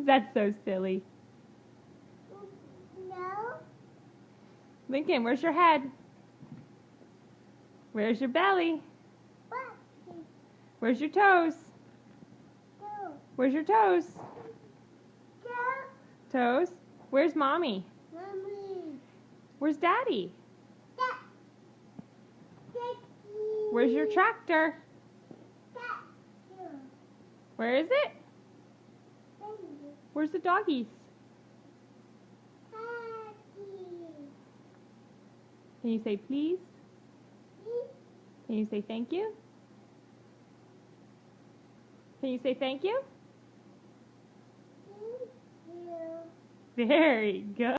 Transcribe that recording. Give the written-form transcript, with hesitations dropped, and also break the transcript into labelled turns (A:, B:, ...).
A: That's so silly.
B: No.
A: Lincoln, where's your head? Where's your belly?
B: What?
A: Where's your toes?
B: No.
A: Where's your toes?
B: No.
A: Toes? Where's mommy?
B: Mommy.
A: Where's daddy?
B: That.
A: Where's your tractor?
B: That.
A: Where is it? Where's the doggies? Can you say please? Can you say thank you? Can you say thank you? Very good.